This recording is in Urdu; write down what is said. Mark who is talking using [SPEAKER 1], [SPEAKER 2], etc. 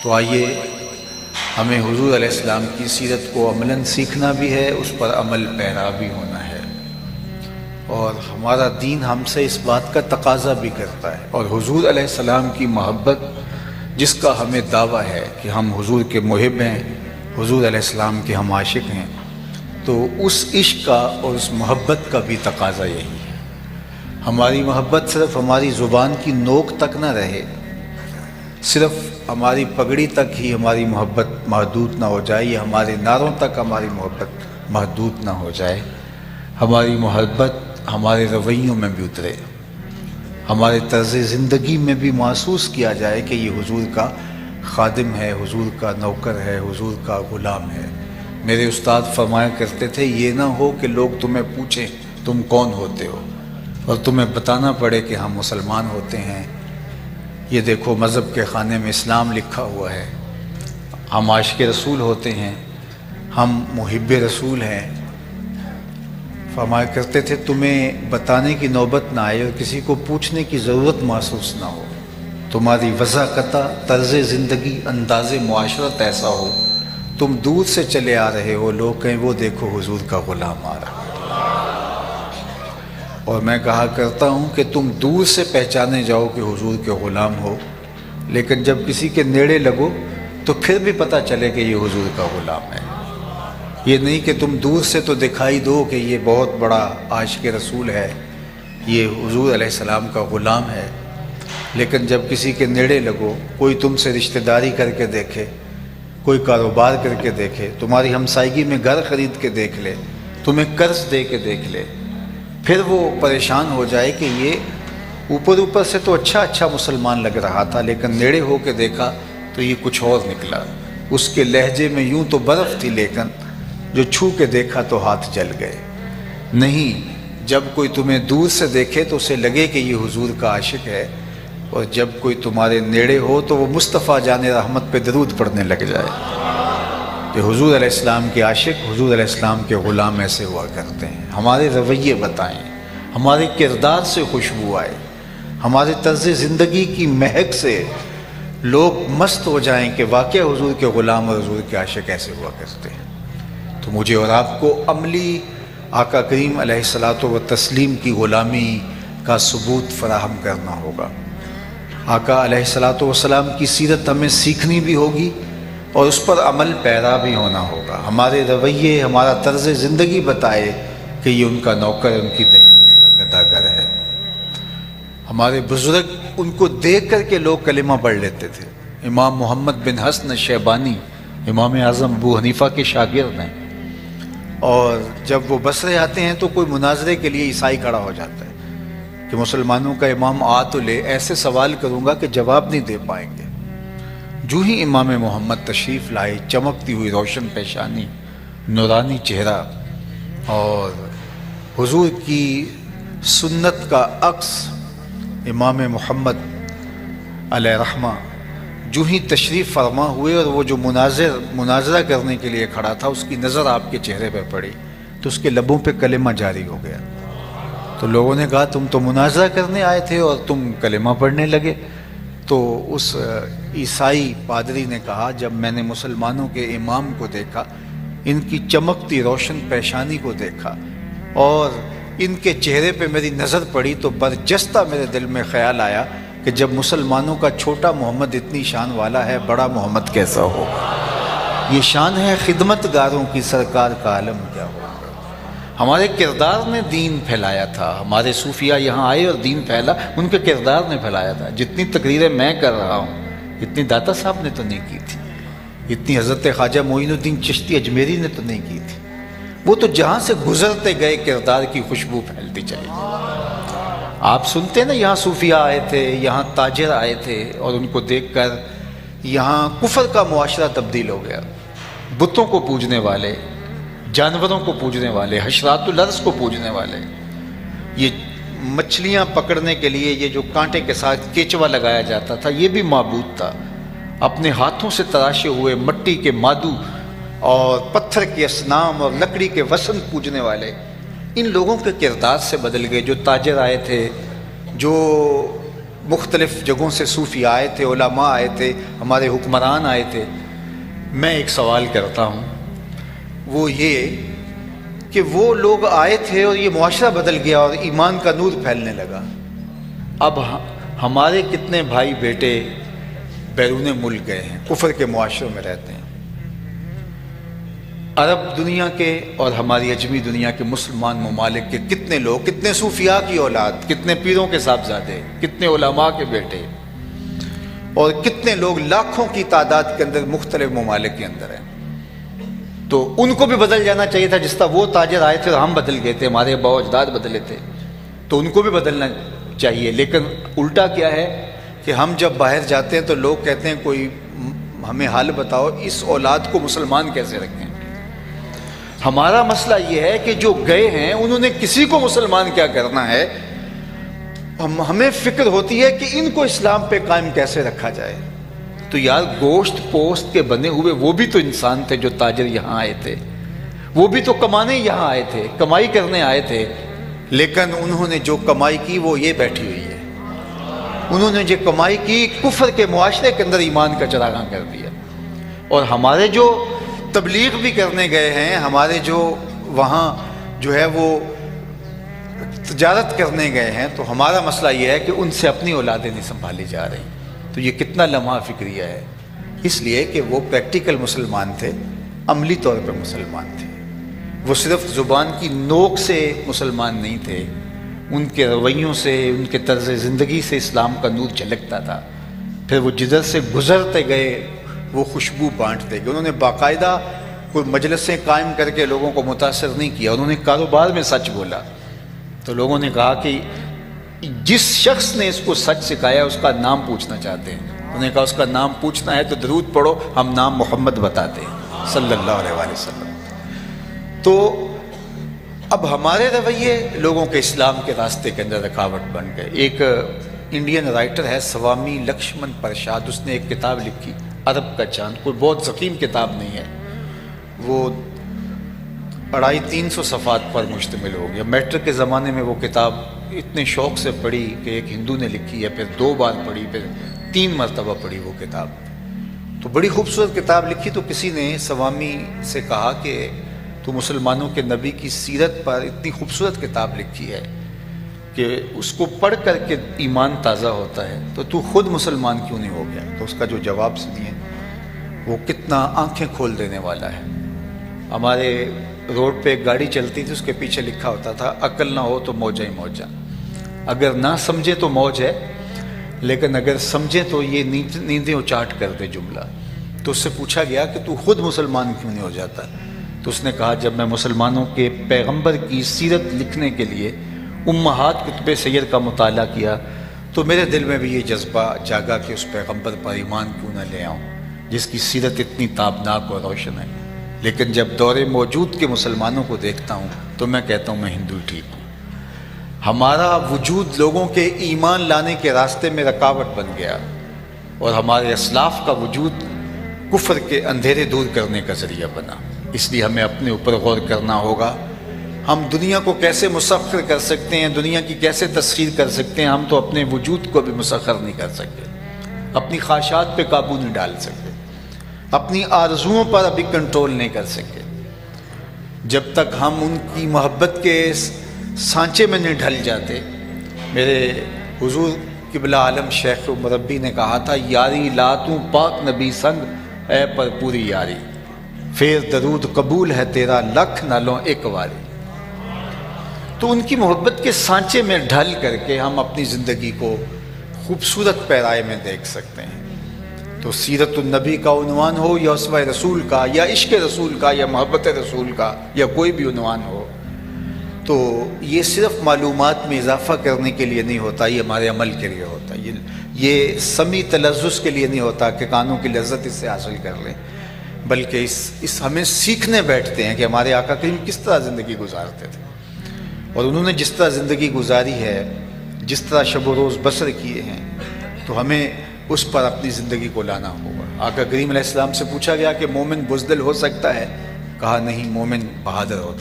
[SPEAKER 1] تو آئیے ہمیں حضور علیہ السلام کی سیرت کو عملاً سیکھنا بھی ہے، اس پر عمل پیرا بھی ہونا ہے، اور ہمارا دین ہم سے اس بات کا تقاضا بھی کرتا ہے۔ اور حضور علیہ السلام کی محبت جس کا ہمیں دعویٰ ہے کہ ہم حضور کے محب ہیں، حضور علیہ السلام کے ہم عاشق ہیں، تو اس عشق کا اور اس محبت کا بھی تقاضا یہی ہے۔ ہماری محبت صرف ہماری زبان کی نوک تک نہ رہے، صرف ہماری پگڑی تک ہی ہماری محبت محدود نہ ہو جائے، یا ہمارے نعروں تک ہماری محبت محدود نہ ہو جائے۔ ہماری محبت ہمارے رویوں میں بھی اترے، ہمارے طرز زندگی میں بھی محسوس کیا جائے کہ یہ حضور کا خادم ہے، حضور کا نوکر ہے، حضور کا غلام ہے۔ میرے استاد فرمایا کرتے تھے، یہ نہ ہو کہ لوگ تمہیں پوچھیں تم کون ہوتے ہو اور تمہیں بتانا پڑے کہ ہم مسلمان ہوتے ہیں، یہ دیکھو مذہب کے خانے میں اسلام لکھا ہوا ہے، ہم عاشق رسول ہوتے ہیں، ہم محب رسول ہیں۔ فرمایا کرتے تھے تمہیں بتانے کی نوبت نہ آئے اور کسی کو پوچھنے کی ضرورت محسوس نہ ہو، تمہاری وضاقتہ، طرز زندگی، انداز معاشرت ایسا ہو، تم دور سے چلے آ رہے ہو، لوگ کہیں وہ دیکھو حضور کا غلام آ رہا۔ اور میں کہا کرتا ہوں کہ تم دور سے پہچانے جاؤ کہ حضور کے غلام ہو، لیکن جب کسی کے نیڑے لگو تو پھر بھی پتہ چلے کہ یہ حضور کا غلام ہے۔ یہ نہیں کہ تم دور سے تو دکھائی دو کہ یہ بہت بڑا عاشق رسول ہے، یہ حضور علیہ السلام کا غلام ہے، لیکن جب کسی کے نیڑے لگو، کوئی تم سے رشتہ داری کر کے دیکھے، کوئی کاروبار کر کے دیکھے، تمہاری ہمسائیگی میں گھر خرید کے دیکھ لے، تمہیں قرض دے کے دیکھ لے، پھر وہ پریشان ہو جائے کہ یہ اوپر سے تو اچھا مسلمان لگ رہا تھا، لیکن نیڑے ہو کے دیکھا تو یہ کچھ اور نکلا، اس کے لہجے میں یوں تو برف تھی لیکن جو چھو کے دیکھا تو ہاتھ جل گئے۔ نہیں، جب کوئی تمہیں دور سے دیکھے تو اسے لگے کہ یہ حضور کا عاشق ہے، اور جب کوئی تمہارے نیڑے ہو تو وہ مصطفیٰ جان رحمت پہ درود پڑھنے لگ جائے کہ حضور علیہ السلام کے عاشق، حضور علیہ السلام کے غلام ایسے ہوا کرتے ہیں۔ ہمارے رویے بتائیں، ہمارے کردار سے خوشبو آئے، ہمارے طرز زندگی کی مہک سے لوگ مست ہو جائیں کہ واقعہ حضور کے غلام اور حضور کے عاشق ایسے ہوا کرتے ہیں۔ تو مجھے اور آپ کو عملی آقا کریم علیہ الصلاۃ والتسلیم کی غلامی کا ثبوت فراہم کرنا ہوگا۔ آقا علیہ الصلاۃ والسلام کی سیرت ہمیں سیکھنی بھی ہوگی اور اس پر عمل پیرا بھی ہونا ہوگا۔ ہمارے رویے، ہمارا طرز زندگی بتائے کہ یہ ان کا نوکر، ان کی گداگر ہے۔ ہمارے بزرگ، ان کو دیکھ کر کے لوگ کلمہ پڑھ لیتے تھے۔ امام محمد بن حسن شیبانی امام اعظم ابو حنیفہ کے شاگرد ہیں، اور جب وہ بصرے آتے ہیں تو کوئی مناظرے کے لیے عیسائی کھڑا ہو جاتا ہے کہ مسلمانوں کا امام آ تو لے، ایسے سوال کروں گا کہ جواب نہیں دے پائیں گے۔ جو ہی امام محمد تشریف لائے، چمکتی ہوئی روشن پیشانی، نورانی چہرہ، اور حضور کی سنت کا عکس امام محمد علیہ رحمہ جو ہی تشریف فرما ہوئے، اور وہ جو مناظرہ کرنے کے لیے کھڑا تھا اس کی نظر آپ کے چہرے پہ پڑی تو اس کے لبوں پہ کلمہ جاری ہو گیا۔ تو لوگوں نے کہا تم تو مناظرہ کرنے آئے تھے اور تم کلمہ پڑھنے لگے۔ تو اس عیسائی پادری نے کہا، جب میں نے مسلمانوں کے امام کو دیکھا، ان کی چمکتی روشن پیشانی کو دیکھا اور ان کے چہرے پہ میری نظر پڑی، تو برجستہ میرے دل میں خیال آیا کہ جب مسلمانوں کا چھوٹا محمد اتنی شان والا ہے، بڑا محمد کیسا ہوگا؟ یہ شان ہے خدمت گاروں کی، سرکار کا عالم کیا ہوگا؟ ہمارے کردار نے دین پھیلایا تھا۔ ہمارے صوفیہ یہاں آئے اور دین پھیلا، ان کے کردار نے پھیلایا تھا۔ جتنی تقریریں میں کر رہا ہوں اتنی داتا صاحب نے تو نہیں کی تھی، اتنی حضرت خواجہ معین الدین چشتی اجمیری نے تو نہیں کی تھی۔ وہ تو جہاں سے گزرتے گئے کردار کی خوشبو پھیلتی چلی گئی۔ آپ سنتے نا، یہاں صوفیہ آئے تھے، یہاں تاجر آئے تھے، اور ان کو دیکھ کر یہاں کفر کا معاشرہ تبدیل ہو گیا۔ بتوں کو پوجنے والے، جانوروں کو پوجنے والے، حشرات الارض کو پوجنے والے، یہ مچھلیاں پکڑنے کے لیے یہ جو کانٹے کے ساتھ کیچوا لگایا جاتا تھا، یہ بھی معبود تھا۔ اپنے ہاتھوں سے تراشے ہوئے مٹی کے مادو اور پتھر کے اصنام اور لکڑی کے وثن پوجنے والے، ان لوگوں کے کردار سے بدل گئے۔ جو تاجر آئے تھے، جو مختلف جگہوں سے صوفی آئے تھے، علماء آئے تھے، ہمارے حکمران آئے تھے. میں ایک سوال کرتا ہوں، وہ یہ کہ وہ لوگ آئے تھے اور یہ معاشرہ بدل گیا اور ایمان کا نور پھیلنے لگا. اب ہمارے کتنے بھائی بیٹے بیرون ملک گئے ہیں، کفر کے معاشروں میں رہتے ہیں. عرب دنیا کے اور ہماری اجمی دنیا کے مسلمان ممالک کے کتنے لوگ، کتنے صوفیاء کی اولاد، کتنے پیروں کے صاحبزادے، کتنے علماء کے بیٹے، اور کتنے لوگ لاکھوں کی تعداد کے اندر مختلف ممالک کے اندر ہیں. تو ان کو بھی بدل جانا چاہیے تھا، جس طرح وہ تاجر آئے تھے اور ہم بدل گئے تھے، ہمارے ابا و اجداد بدلے تھے، تو ان کو بھی بدلنا چاہیے. لیکن الٹا کیا ہے کہ ہم جب باہر جاتے ہیں تو لوگ کہتے ہیں کوئی ہمیں حل بتاؤ، اس اولاد کو مسلمان کیسے رکھیں. ہمارا مسئلہ یہ ہے کہ جو گئے ہیں انہوں نے کسی کو مسلمان کیا کرنا ہے، ہمیں فکر ہوتی ہے کہ ان کو اسلام پہ قائم کیسے رکھا جائے. تو یار گوشت پوست کے بنے ہوئے وہ بھی تو انسان تھے جو تاجر یہاں آئے تھے، وہ بھی تو کمانے یہاں آئے تھے، کمائی کرنے آئے تھے. لیکن انہوں نے جو کمائی کی وہ یہ بیٹھی ہوئی ہے. انہوں نے جو کمائی کی کفر کے معاشرے کے اندر ایمان کا چراغاں کر دیا. اور ہمارے جو تبلیغ بھی کرنے گئے ہیں، ہمارے جو وہاں جو ہے وہ تجارت کرنے گئے ہیں، تو ہمارا مسئلہ یہ ہے کہ ان سے اپنی اولادیں نہیں سنبھالی جا رہی. تو یہ کتنا لمحہ فکریہ ہے. اس لیے کہ وہ پریکٹیکل مسلمان تھے، عملی طور پر مسلمان تھے. وہ صرف زبان کی نوک سے مسلمان نہیں تھے، ان کے رویوں سے، ان کے طرز زندگی سے اسلام کا نور جھلکتا تھا. پھر وہ جدھر سے گزرتے گئے وہ خوشبو بانٹتے گئے. انہوں نے باقاعدہ کوئی مجلسیں قائم کر کے لوگوں کو متاثر نہیں کیا. انہوں نے کاروبار میں سچ بولا تو لوگوں نے کہا کہ جس شخص نے اس کو سچ سکھایا اس کا نام پوچھنا چاہتے ہیں. انہوں نے کہا اس کا نام پوچھنا ہے تو درود پڑھو، ہم نام محمد بتاتے ہیں صلی اللہ علیہ وآلہ وسلم. تو اب ہمارے رویے لوگوں کے اسلام کے راستے کے اندر رکاوٹ بن گئے. ایک انڈین رائٹر ہے سوامی لکشمن پرساد، اس نے ایک کتاب لکھی عرب کا چاند. کوئی بہت ضخیم کتاب نہیں ہے، وہ 250-300 صفحات پر مشتمل ہو گیا. میٹرک کے زمانے میں وہ کتاب اتنے شوق سے پڑھی کہ ایک ہندو نے لکھی ہے، پھر 2 بار پڑھی، پھر 3 مرتبہ پڑھی وہ کتاب. تو بڑی خوبصورت کتاب لکھی. تو کسی نے سوامی سے کہا کہ تو مسلمانوں کے نبی کی سیرت پر اتنی خوبصورت کتاب لکھی ہے کہ اس کو پڑھ کر کے ایمان تازہ ہوتا ہے، تو خود مسلمان کیوں نہیں ہو گیا؟ تو اس کا جو جواب سنیے، وہ کتنا آنکھیں کھول دینے والا ہے. ہمارے روڈ پہ ایک گاڑی چلتی تھی، اس کے پیچھے لکھا ہوتا تھا عقل نہ ہو تو موجہ ہی موجہ. اگر نہ سمجھے تو موج ہے، لیکن اگر سمجھے تو یہ نیندیں اچاٹ کر دے جملہ. تو اس سے پوچھا گیا کہ تو خود مسلمان کیوں نہیں ہو جاتا؟ تو اس نے کہا جب میں مسلمانوں کے پیغمبر کی سیرت لکھنے کے لیے امہات کتب سیر کا مطالعہ کیا تو میرے دل میں بھی یہ جذبہ جاگا کہ اس پیغمبر پر ایمان کیوں نہ لے آؤں جس کی سیرت اتنی تابناک اور روشن ہے. لیکن جب دور موجود کے مسلمانوں کو دیکھتا ہوں تو میں کہتا ہوں میں ہندو ٹھیک ہوں. ہمارا وجود لوگوں کے ایمان لانے کے راستے میں رکاوٹ بن گیا، اور ہمارے اسلاف کا وجود کفر کے اندھیرے دور کرنے کا ذریعہ بنا. اس لیے ہمیں اپنے اوپر غور کرنا ہوگا. ہم دنیا کو کیسے مسخر کر سکتے ہیں، دنیا کی کیسے تسخیر کر سکتے ہیں؟ ہم تو اپنے وجود کو بھی مسخر نہیں کر سکتے، اپنی خواہشات پہ قابو نہیں ڈال سکتے، اپنی آرزوؤں پر ابھی کنٹرول نہیں کر سکتے. جب تک ہم ان کی محبت کے سانچے میں نہیں ڈھل جاتے. میرے حضور قبلہ عالم شیخ مربی نے کہا تھا یاری لا تو پاک نبی سنگ اے پر پوری یاری، پھر درود قبول ہے تیرا لکھ نالوں ایک واری. تو ان کی محبت کے سانچے میں ڈھل کر کے ہم اپنی زندگی کو خوبصورت پیرائے میں دیکھ سکتے ہیں. تو سیرت النبی کا عنوان ہو یا اسوہ رسول کا یا عشق رسول کا یا محبت رسول کا یا کوئی بھی عنوان ہو، تو یہ صرف معلومات میں اضافہ کرنے کے لیے نہیں ہوتا، یہ ہمارے عمل کے لیے ہوتا ہے. یہ سمی تلذذ کے لیے نہیں ہوتا کہ کانوں کی لذت اس سے حاصل کر لیں، بلکہ اس ہمیں سیکھنے بیٹھتے ہیں کہ ہمارے آقا کریم کس طرح زندگی گزارتے تھے، اور انہوں نے جس طرح زندگی گزاری ہے، جس طرح شب و روز بسر کیے ہیں، تو ہمیں اس پر اپنی زندگی کو لانا ہوگا. آقا کریم علیہ السلام سے پوچھا گیا کہ مومن بزدل ہو سکتا ہے؟ کہا نہیں، مومن بہادر ہوتا ہے.